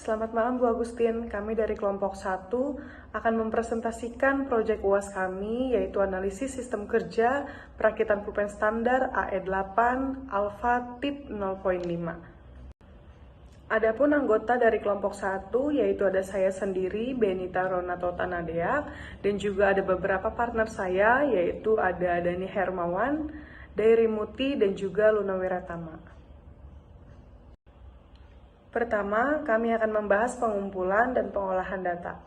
Selamat malam Bu Agustin, kami dari kelompok 1 akan mempresentasikan proyek UAS kami yaitu analisis sistem kerja perakitan pulpen standar AE8 Alpha tip 0.5. Adapun anggota dari kelompok 1 yaitu ada saya sendiri, Benita Ronato Tanadeak, dan juga ada beberapa partner saya yaitu ada Dani Hermawan, Dairi Muti, dan juga Luna Wiratama. Pertama, kami akan membahas pengumpulan dan pengolahan data.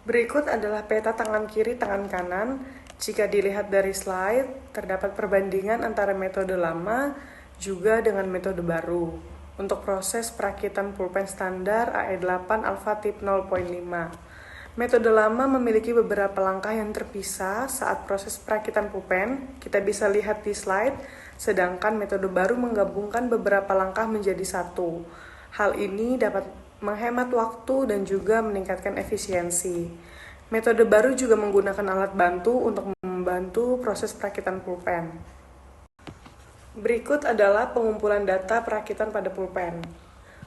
Berikut adalah peta tangan kiri, tangan kanan. Jika dilihat dari slide, terdapat perbandingan antara metode lama juga dengan metode baru untuk proses perakitan pulpen standar AE8 Alpha tip 0.5. Metode lama memiliki beberapa langkah yang terpisah saat proses perakitan pulpen, kita bisa lihat di slide, sedangkan metode baru menggabungkan beberapa langkah menjadi satu. Hal ini dapat menghemat waktu dan juga meningkatkan efisiensi. Metode baru juga menggunakan alat bantu untuk membantu proses perakitan pulpen. Berikut adalah pengumpulan data perakitan pada pulpen.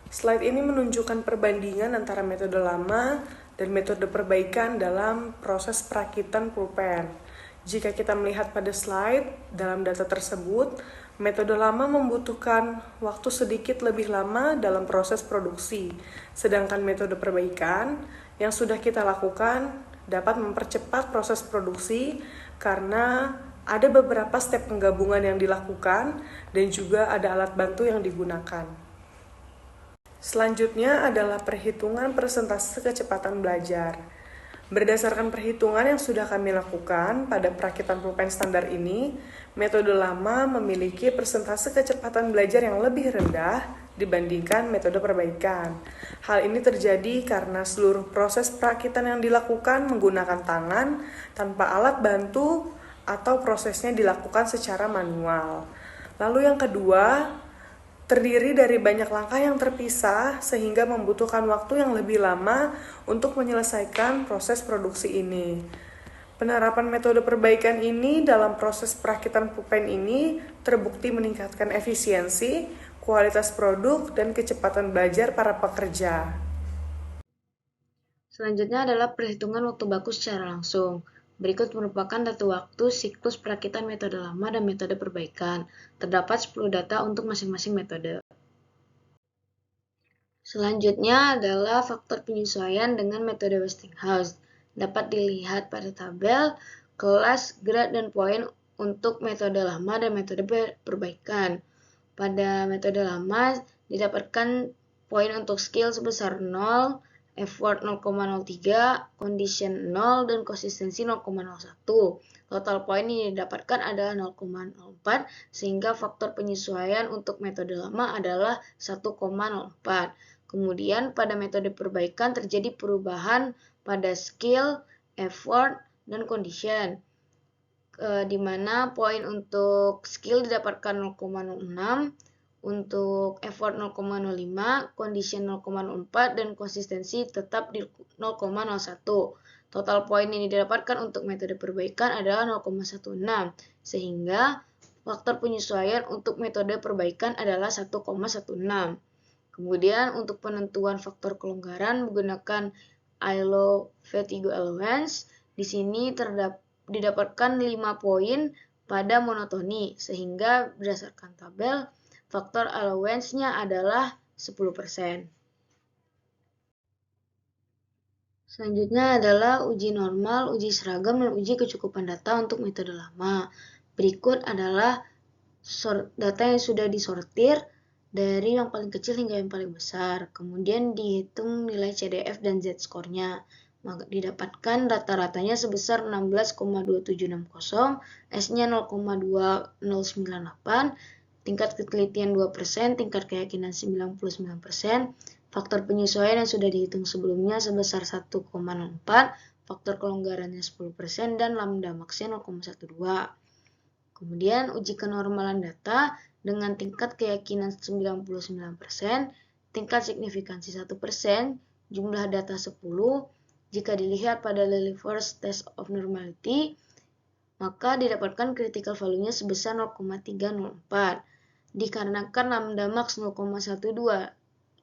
Slide ini menunjukkan perbandingan antara metode lama dan metode perbaikan dalam proses perakitan pulpen. Jika kita melihat pada slide, dalam data tersebut, metode lama membutuhkan waktu sedikit lebih lama dalam proses produksi, sedangkan metode perbaikan yang sudah kita lakukan dapat mempercepat proses produksi karena ada beberapa step penggabungan yang dilakukan dan juga ada alat bantu yang digunakan. Selanjutnya adalah perhitungan persentase kecepatan belajar. Berdasarkan perhitungan yang sudah kami lakukan pada perakitan pulpen standar ini, metode lama memiliki persentase kecepatan belajar yang lebih rendah dibandingkan metode perbaikan. Hal ini terjadi karena seluruh proses perakitan yang dilakukan menggunakan tangan tanpa alat bantu atau prosesnya dilakukan secara manual. Lalu yang kedua, terdiri dari banyak langkah yang terpisah sehingga membutuhkan waktu yang lebih lama untuk menyelesaikan proses produksi ini. Penerapan metode perbaikan ini dalam proses perakitan pulpen ini terbukti meningkatkan efisiensi, kualitas produk, dan kecepatan belajar para pekerja. Selanjutnya adalah perhitungan waktu baku secara langsung. Berikut merupakan data waktu siklus perakitan metode lama dan metode perbaikan. Terdapat 10 data untuk masing-masing metode. Selanjutnya adalah faktor penyesuaian dengan metode Westinghouse. Dapat dilihat pada tabel, kelas, grad, dan poin untuk metode lama dan metode perbaikan. Pada metode lama didapatkan poin untuk skill sebesar 0, effort 0,03, condition 0, dan konsistensi 0,01. Total poin yang didapatkan adalah 0,04, sehingga faktor penyesuaian untuk metode lama adalah 1,04. Kemudian pada metode perbaikan terjadi perubahan pada skill, effort, dan condition. Di mana poin untuk skill didapatkan 0,06, untuk effort 0,05, condition 0,04, dan konsistensi tetap di 0,01. Total poin yang didapatkan untuk metode perbaikan adalah 0,16, sehingga faktor penyesuaian untuk metode perbaikan adalah 1,16. Kemudian untuk penentuan faktor kelonggaran menggunakan ILO Fatigue Allowance, di sini didapatkan 5 poin pada monotoni, sehingga berdasarkan tabel, faktor allowance-nya adalah 10%. Selanjutnya adalah uji normal, uji seragam, dan uji kecukupan data untuk metode lama. Berikut adalah data yang sudah disortir dari yang paling kecil hingga yang paling besar. Kemudian dihitung nilai CDF dan Z-score-nya. Maka didapatkan rata-ratanya sebesar 16,2760, S-nya 0,2098, tingkat ketelitian 2%, tingkat keyakinan 99%, faktor penyesuaian yang sudah dihitung sebelumnya sebesar 1,04, faktor kelonggarannya 10%, dan lambda max-nya 0,12. Kemudian uji kenormalan data dengan tingkat keyakinan 99%, tingkat signifikansi 1%, jumlah data 10. Jika dilihat pada Lilliefors Test of Normality, maka didapatkan critical value-nya sebesar 0,304. Dikarenakan lambda max 0,12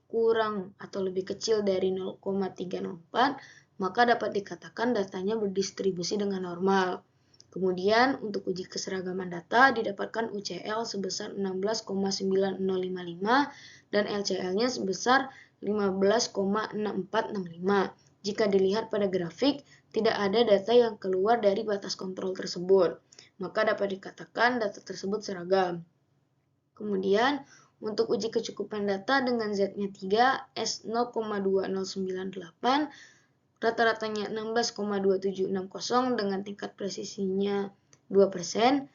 kurang atau lebih kecil dari 0,304, maka dapat dikatakan datanya berdistribusi dengan normal. Kemudian untuk uji keseragaman data didapatkan UCL sebesar 16,9055 dan LCL-nya sebesar 15,6465. Jika dilihat pada grafik, tidak ada data yang keluar dari batas kontrol tersebut, maka dapat dikatakan data tersebut seragam. Kemudian untuk uji kecukupan data dengan Z-nya 3, S 0,2098, rata-ratanya 16,2760 dengan tingkat presisinya 2%,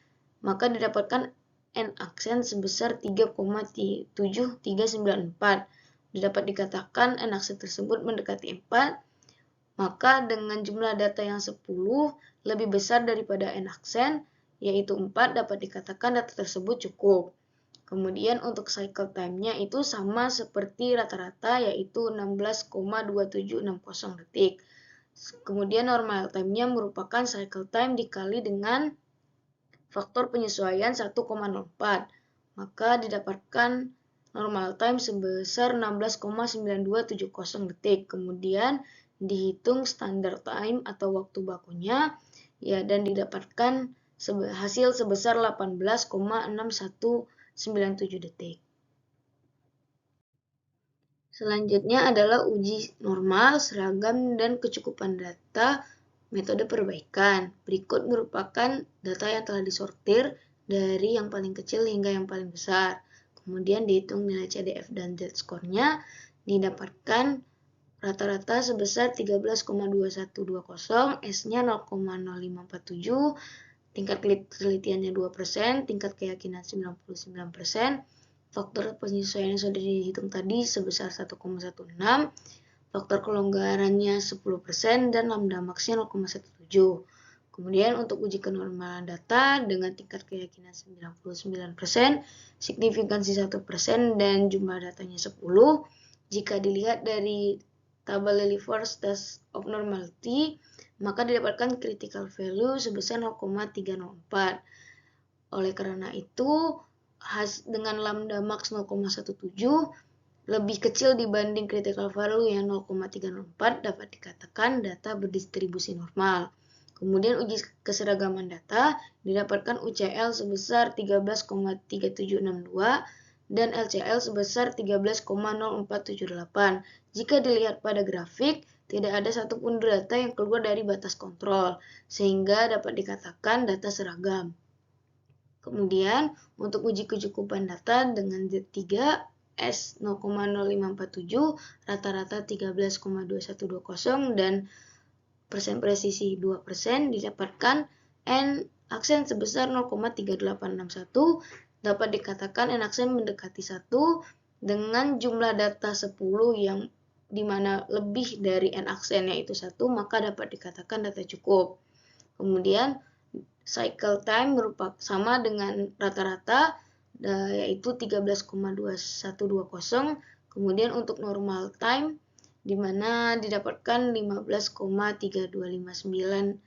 maka didapatkan N aksen sebesar 3,7394. Dapat dikatakan N aksen tersebut mendekati 4, maka dengan jumlah data yang 10 lebih besar daripada N aksen, yaitu 4, dapat dikatakan data tersebut cukup. Kemudian untuk cycle time-nya itu sama seperti rata-rata, yaitu 16,2760 detik. Kemudian normal time-nya merupakan cycle time dikali dengan faktor penyesuaian 1,04. Maka didapatkan normal time sebesar 16,9270 detik. Kemudian dihitung standard time atau waktu bakunya, ya, dan didapatkan hasil sebesar 18,6197 detik. Selanjutnya adalah uji normal, seragam, dan kecukupan data metode perbaikan. Berikut merupakan data yang telah disortir dari yang paling kecil hingga yang paling besar. Kemudian dihitung nilai CDF dan Z-score-nya, didapatkan rata-rata sebesar 13,2120, S-nya 0,0547, tingkat ketelitiannya 2%, tingkat keyakinan 99%, faktor penyesuaian yang sudah dihitung tadi sebesar 1,16, faktor kelonggarannya 10%, dan lambda max-nya 0,17. Kemudian untuk uji kenormalan data dengan tingkat keyakinan 99%, signifikansi 1%, dan jumlah datanya 10. Jika dilihat dari tabel Lilliefors Test of Normality, maka didapatkan critical value sebesar 0,304. Oleh karena itu, dengan lambda max 0,17 lebih kecil dibanding critical value yang 0,304, dapat dikatakan data berdistribusi normal. Kemudian uji keseragaman data didapatkan UCL sebesar 13,3762 dan LCL sebesar 13,0478. Jika dilihat pada grafik, tidak ada satupun data yang keluar dari batas kontrol, sehingga dapat dikatakan data seragam. Kemudian, untuk uji kecukupan data dengan Z3, S 0,0547, rata-rata 13,2120, dan persen presisi 2%, didapatkan N aksen sebesar 0,3861, dapat dikatakan N aksen mendekati 1 dengan jumlah data 10 yang dimana lebih dari N aksen yaitu 1, maka dapat dikatakan data cukup. Kemudian cycle time merupakan sama dengan rata-rata yaitu 13,2120. Kemudian untuk normal time dimana didapatkan 15,3259.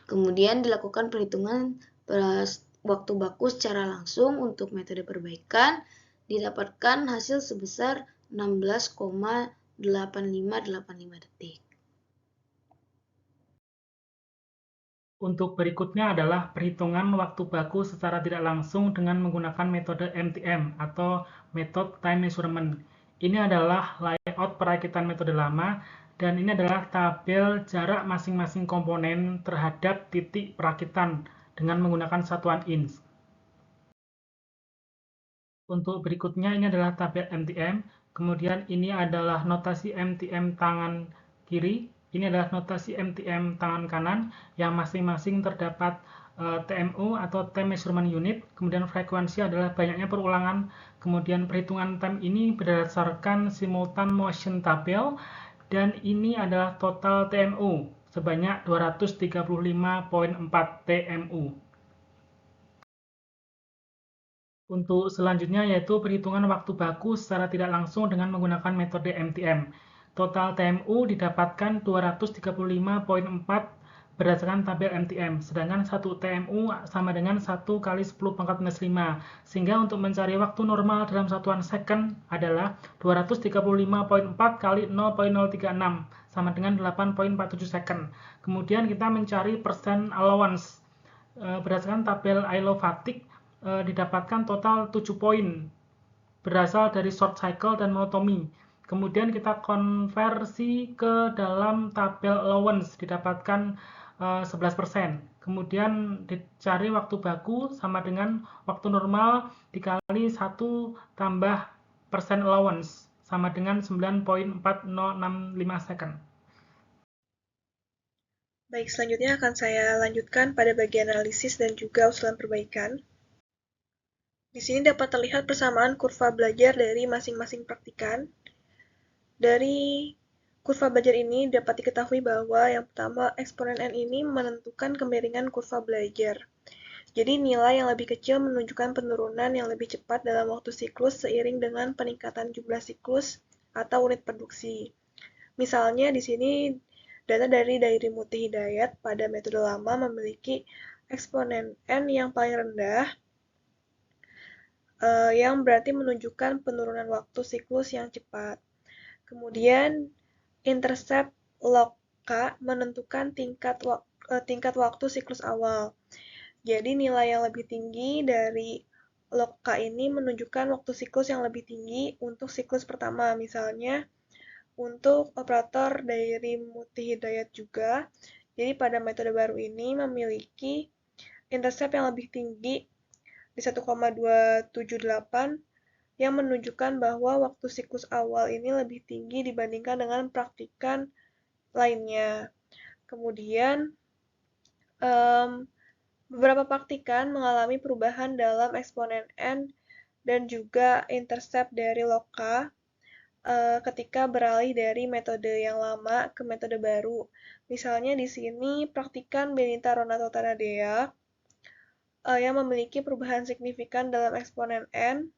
Kemudian dilakukan perhitungan waktu baku secara langsung untuk metode perbaikan, didapatkan hasil sebesar 16,8585 detik. Untuk berikutnya adalah perhitungan waktu baku secara tidak langsung dengan menggunakan metode MTM atau Method Time Measurement. Ini adalah layout perakitan metode lama, dan ini adalah tabel jarak masing-masing komponen terhadap titik perakitan dengan menggunakan satuan inch. Untuk berikutnya ini adalah tabel MTM, kemudian ini adalah notasi MTM tangan kiri, ini adalah notasi MTM tangan kanan yang masing-masing terdapat TMU atau Time Measurement Unit, kemudian frekuensi adalah banyaknya perulangan, kemudian perhitungan time ini berdasarkan simultan motion tabel, dan ini adalah total TMU sebanyak 235,4 TMU. Untuk selanjutnya yaitu perhitungan waktu baku secara tidak langsung dengan menggunakan metode MTM. Total TMU didapatkan 235,4 berdasarkan tabel MTM, sedangkan 1 TMU sama dengan 1 kali 10 pangkat minus 5. Sehingga untuk mencari waktu normal dalam satuan second adalah 235,4 kali 0,036 sama dengan 8,47 second. Kemudian kita mencari persen allowance. Berdasarkan tabel ILO fatigue, didapatkan total 7 poin berasal dari short cycle dan monotomy. Kemudian kita konversi ke dalam tabel allowance, didapatkan 11%. Kemudian dicari waktu baku sama dengan waktu normal dikali 1 tambah persen allowance sama dengan 9,4065 second. Baik, selanjutnya akan saya lanjutkan pada bagian analisis dan juga usulan perbaikan. Di sini dapat terlihat persamaan kurva belajar dari masing-masing praktikan. Dari kurva belajar ini dapat diketahui bahwa yang pertama, eksponen N ini menentukan kemiringan kurva belajar. Jadi nilai yang lebih kecil menunjukkan penurunan yang lebih cepat dalam waktu siklus seiring dengan peningkatan jumlah siklus atau unit produksi. Misalnya di sini data dari Dairi Muti Hidayat pada metode lama memiliki eksponen N yang paling rendah, yang berarti menunjukkan penurunan waktu siklus yang cepat. Kemudian intercept log K menentukan tingkat waktu siklus awal. Jadi nilai yang lebih tinggi dari log K ini menunjukkan waktu siklus yang lebih tinggi untuk siklus pertama. Misalnya untuk operator Dairi Muti Hidayat juga. Jadi pada metode baru ini memiliki intercept yang lebih tinggi di 1,278 yang menunjukkan bahwa waktu siklus awal ini lebih tinggi dibandingkan dengan praktikan lainnya. Kemudian, beberapa praktikan mengalami perubahan dalam eksponen N dan juga intercept dari log K ketika beralih dari metode yang lama ke metode baru. Misalnya di sini praktikan Benita Ronato Tanadea yang memiliki perubahan signifikan dalam eksponen N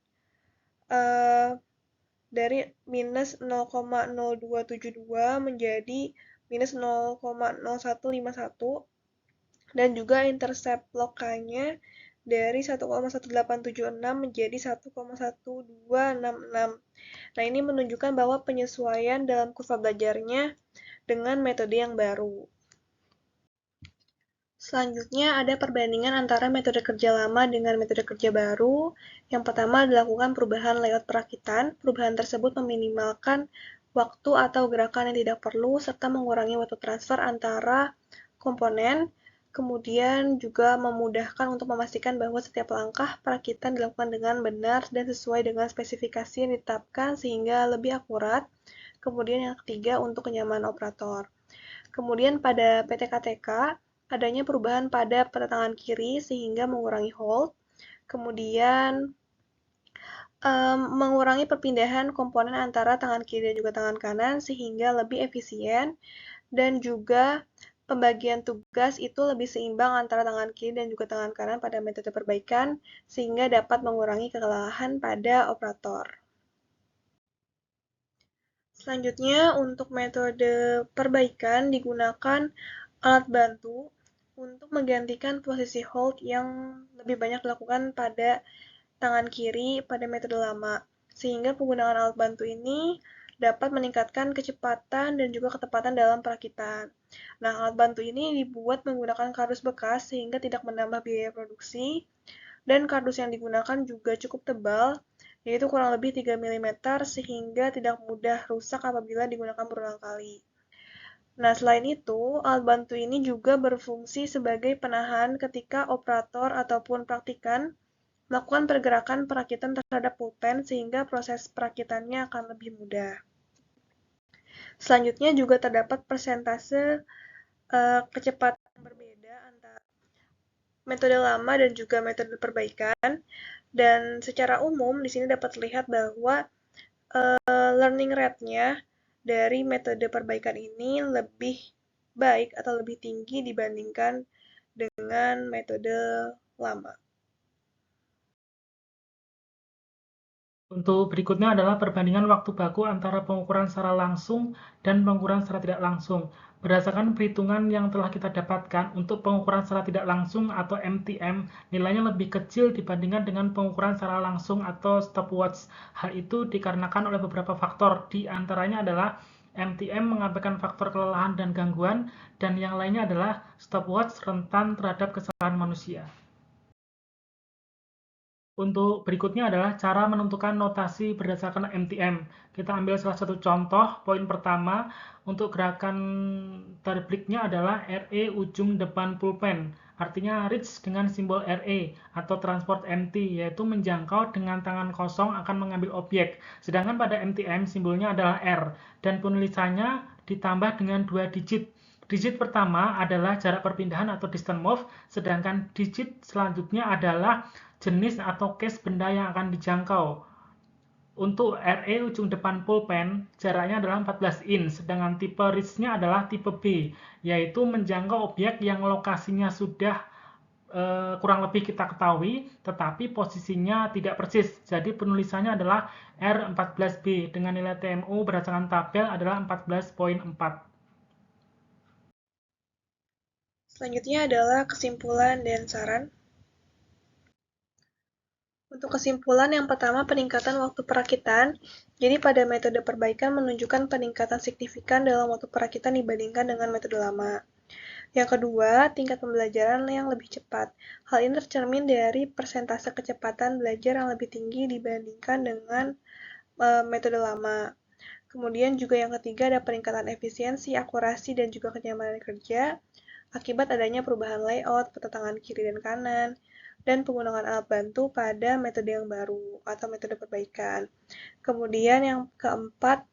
dari minus 0,0272 menjadi minus 0,0151 dan juga intercept log-nya dari 1,1876 menjadi 1,1266. Nah, ini menunjukkan bahwa penyesuaian dalam kurva belajarnya dengan metode yang baru. Selanjutnya ada perbandingan antara metode kerja lama dengan metode kerja baru. Yang pertama dilakukan perubahan layout perakitan. Perubahan tersebut meminimalkan waktu atau gerakan yang tidak perlu serta mengurangi waktu transfer antara komponen. Kemudian juga memudahkan untuk memastikan bahwa setiap langkah perakitan dilakukan dengan benar dan sesuai dengan spesifikasi yang ditetapkan sehingga lebih akurat. Kemudian yang ketiga untuk kenyamanan operator. Kemudian pada PTKTK, adanya perubahan pada pada tangan kiri sehingga mengurangi hold, kemudian mengurangi perpindahan komponen antara tangan kiri dan juga tangan kanan sehingga lebih efisien, dan juga pembagian tugas itu lebih seimbang antara tangan kiri dan juga tangan kanan pada metode perbaikan sehingga dapat mengurangi kelelahan pada operator. Selanjutnya untuk metode perbaikan digunakan alat bantu untuk menggantikan posisi hold yang lebih banyak dilakukan pada tangan kiri pada metode lama, sehingga penggunaan alat bantu ini dapat meningkatkan kecepatan dan juga ketepatan dalam perakitan. Nah, alat bantu ini dibuat menggunakan kardus bekas sehingga tidak menambah biaya produksi, dan kardus yang digunakan juga cukup tebal, yaitu kurang lebih 3 mm sehingga tidak mudah rusak apabila digunakan berulang kali. Nah, selain itu, alat bantu ini juga berfungsi sebagai penahan ketika operator ataupun praktikan melakukan pergerakan perakitan terhadap pulpen sehingga proses perakitannya akan lebih mudah. Selanjutnya juga terdapat persentase kecepatan berbeda antara metode lama dan juga metode perbaikan, dan secara umum di sini dapat terlihat bahwa learning rate-nya dari metode perbaikan ini lebih baik atau lebih tinggi dibandingkan dengan metode lama. Untuk berikutnya adalah perbandingan waktu baku antara pengukuran secara langsung dan pengukuran secara tidak langsung. Berdasarkan perhitungan yang telah kita dapatkan, untuk pengukuran secara tidak langsung atau MTM, nilainya lebih kecil dibandingkan dengan pengukuran secara langsung atau stopwatch. Hal itu dikarenakan oleh beberapa faktor, di antaranya adalah MTM mengabaikan faktor kelelahan dan gangguan, dan yang lainnya adalah stopwatch rentan terhadap kesalahan manusia. Untuk berikutnya adalah cara menentukan notasi berdasarkan MTM. Kita ambil salah satu contoh. Poin pertama, untuk gerakan terbliknya adalah RE ujung depan pulpen. Artinya reach dengan simbol RE atau transport empty, yaitu menjangkau dengan tangan kosong akan mengambil objek. Sedangkan pada MTM simbolnya adalah R, dan penulisannya ditambah dengan 2 digit. Digit pertama adalah jarak perpindahan atau distance move, sedangkan digit selanjutnya adalah jenis atau case benda yang akan dijangkau. Untuk RE ujung depan pulpen, jaraknya adalah 14 in, sedangkan tipe reach-nya adalah tipe B, yaitu menjangkau objek yang lokasinya sudah kurang lebih kita ketahui, tetapi posisinya tidak persis. Jadi penulisannya adalah R14B dengan nilai TMU berdasarkan tabel adalah 14.4. Selanjutnya adalah kesimpulan dan saran. Untuk kesimpulan yang pertama, peningkatan waktu perakitan. Jadi pada metode perbaikan menunjukkan peningkatan signifikan dalam waktu perakitan dibandingkan dengan metode lama. Yang kedua, tingkat pembelajaran yang lebih cepat. Hal ini tercermin dari persentase kecepatan belajar yang lebih tinggi dibandingkan dengan metode lama. Kemudian juga yang ketiga ada peningkatan efisiensi, akurasi, dan juga kenyamanan kerja akibat adanya perubahan layout, peta tangan kiri dan kanan, dan penggunaan alat bantu pada metode yang baru atau metode perbaikan. Kemudian yang keempat,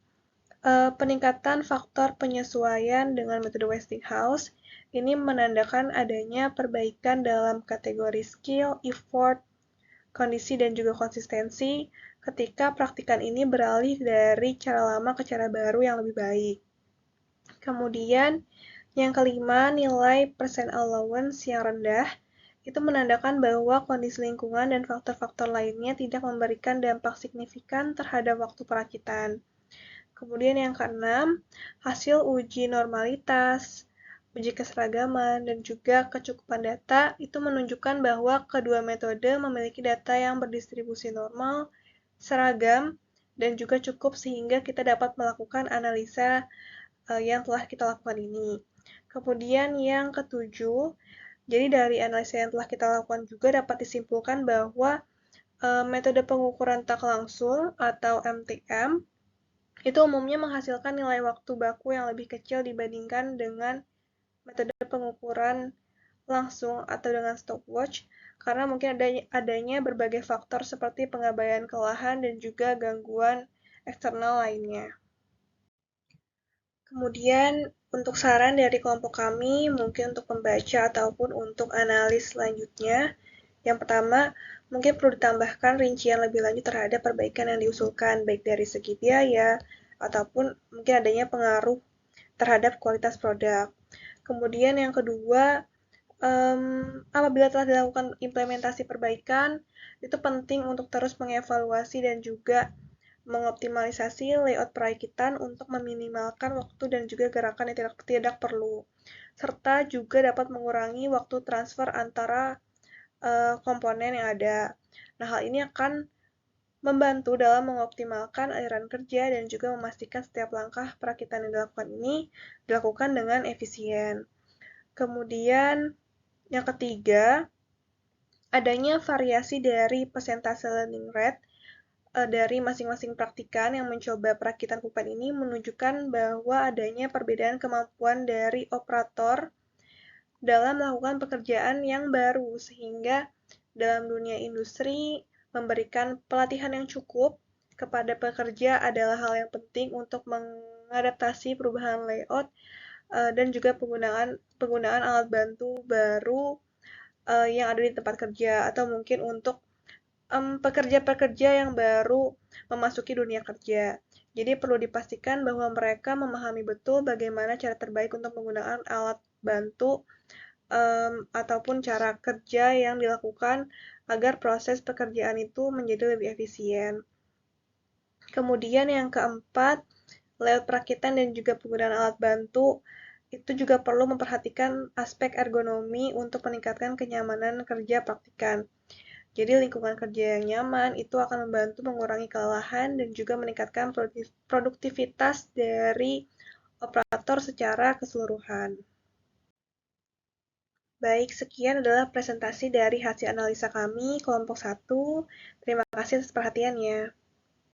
peningkatan faktor penyesuaian dengan metode Westinghouse. Ini menandakan adanya perbaikan dalam kategori skill, effort, kondisi, dan juga konsistensi ketika praktikan ini beralih dari cara lama ke cara baru yang lebih baik. Kemudian, yang kelima, nilai percent allowance yang rendah itu menandakan bahwa kondisi lingkungan dan faktor-faktor lainnya tidak memberikan dampak signifikan terhadap waktu perakitan. Kemudian yang keenam, hasil uji normalitas, uji keseragaman, dan juga kecukupan data itu menunjukkan bahwa kedua metode memiliki data yang berdistribusi normal, seragam, dan juga cukup sehingga kita dapat melakukan analisa yang telah kita lakukan ini. Kemudian yang ketujuh, jadi dari analisa yang telah kita lakukan juga dapat disimpulkan bahwa metode pengukuran tak langsung atau MTM itu umumnya menghasilkan nilai waktu baku yang lebih kecil dibandingkan dengan metode pengukuran langsung atau dengan stopwatch karena mungkin adanya berbagai faktor seperti pengabaian kelelahan dan juga gangguan eksternal lainnya. Kemudian untuk saran dari kelompok kami mungkin untuk pembaca ataupun untuk analis selanjutnya. Yang pertama, mungkin perlu ditambahkan rincian lebih lanjut terhadap perbaikan yang diusulkan baik dari segi biaya ataupun mungkin adanya pengaruh terhadap kualitas produk. Kemudian yang kedua, apabila telah dilakukan implementasi perbaikan, itu penting untuk terus mengevaluasi dan juga mengoptimalisasi layout perakitan untuk meminimalkan waktu dan juga gerakan yang tidak perlu, serta juga dapat mengurangi waktu transfer antara komponen yang ada. Nah, hal ini akan membantu dalam mengoptimalkan aliran kerja dan juga memastikan setiap langkah perakitan yang dilakukan ini dilakukan dengan efisien. Kemudian, yang ketiga, adanya variasi dari persentase learning rate dari masing-masing praktikan yang mencoba perakitan pulpen ini menunjukkan bahwa adanya perbedaan kemampuan dari operator dalam melakukan pekerjaan yang baru, sehingga dalam dunia industri memberikan pelatihan yang cukup kepada pekerja adalah hal yang penting untuk mengadaptasi perubahan layout dan juga penggunaan alat bantu baru yang ada di tempat kerja atau mungkin untuk pekerja-pekerja yang baru memasuki dunia kerja. Jadi perlu dipastikan bahwa mereka memahami betul bagaimana cara terbaik untuk menggunakan alat bantu ataupun cara kerja yang dilakukan agar proses pekerjaan itu menjadi lebih efisien. Kemudian yang keempat, layout perakitan dan juga penggunaan alat bantu itu juga perlu memperhatikan aspek ergonomi untuk meningkatkan kenyamanan kerja praktikan. Jadi lingkungan kerja yang nyaman itu akan membantu mengurangi kelelahan dan juga meningkatkan produktivitas dari operator secara keseluruhan. Baik, sekian adalah presentasi dari hasil analisa kami, kelompok 1. Terima kasih atas perhatiannya.